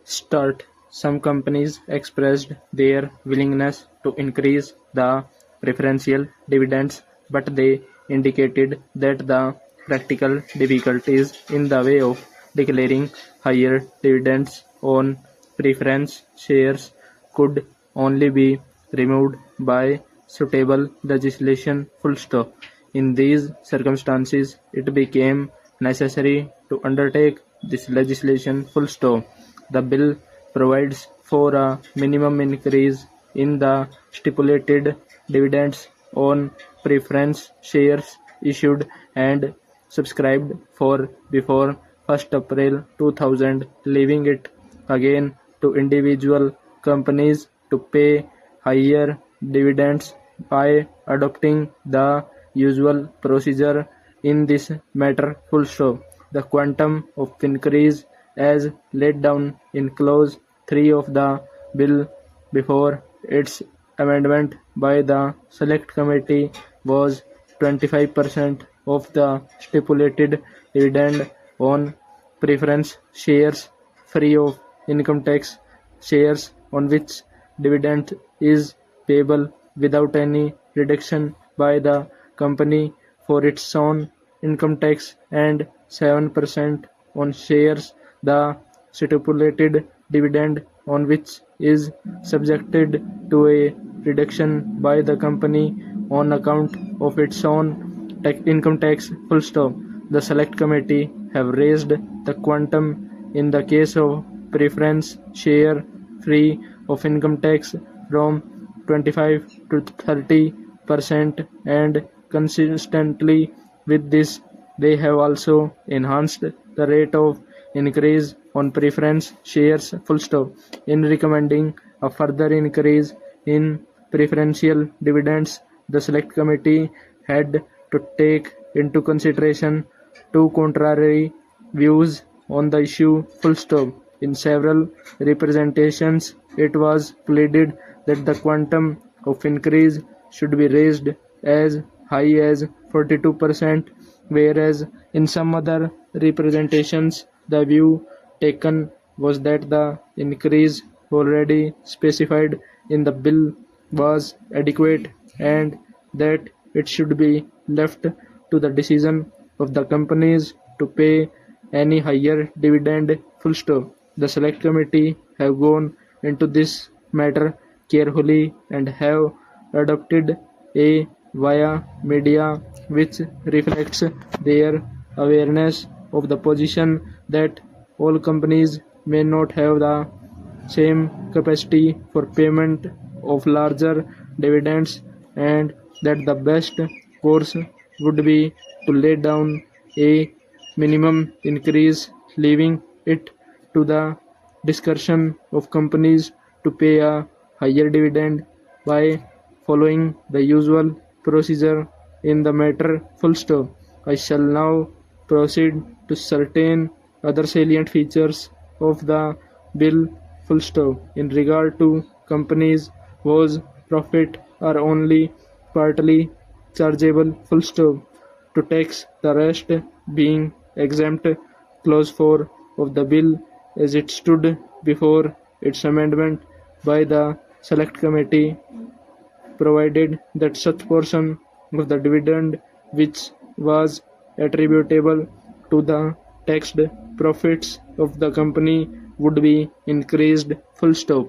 start, some companies expressed their willingness to increase the preferential dividends, but they indicated that the practical difficulties in the way of declaring higher dividends on preference shares could only be removed by suitable legislation. Full stop. In these circumstances, it became necessary to undertake this legislation. Full stop. The bill provides for a minimum increase in the stipulated dividends on preference shares issued and subscribed for before 1st April 2000, leaving it again to individual companies to pay higher dividends by adopting the usual procedure in this matter. Full stop. The quantum of increase as laid down in clause 3 of the bill before its amendment by the Select Committee was 25% of the stipulated dividend on preference shares free of income tax, shares on which dividend is payable without any reduction by the company for its own income tax, and 7% on shares the stipulated dividend on which is subjected to a reduction by the company on account of its own income tax. Full stop. The Select Committee have raised the quantum in the case of preference share free of income tax from 25 to 30%, and consistently with this they have also enhanced the rate of increase on preference shares. Full stop. In recommending a further increase in preferential dividends, the Select Committee had to take into consideration two contrary views on the issue. Full stop. In several representations, it was pleaded that the quantum of increase should be raised as high as 42%, whereas in some other representations the view taken was that the increase already specified in the bill was adequate and that it should be left to the decision of the companies to pay any higher dividend. Full stop. The Select Committee have gone into this matter carefully and have adopted a via media which reflects their awareness of the position that all companies may not have the same capacity for payment of larger dividends, and that the best course would be to lay down a minimum increase, leaving it to the discretion of companies to pay a higher dividend by following the usual procedure in the matter. Full stop. I shall now proceed to certain other salient features of the bill. Full stop. In regard to companies whose profit are only partly chargeable. Full stop. To tax, the rest being exempt. Clause 4 of the bill as it stood before its amendment by the Select Committee provided that such portion of the dividend which was attributable to the taxed profits of the company would be increased. Full stop.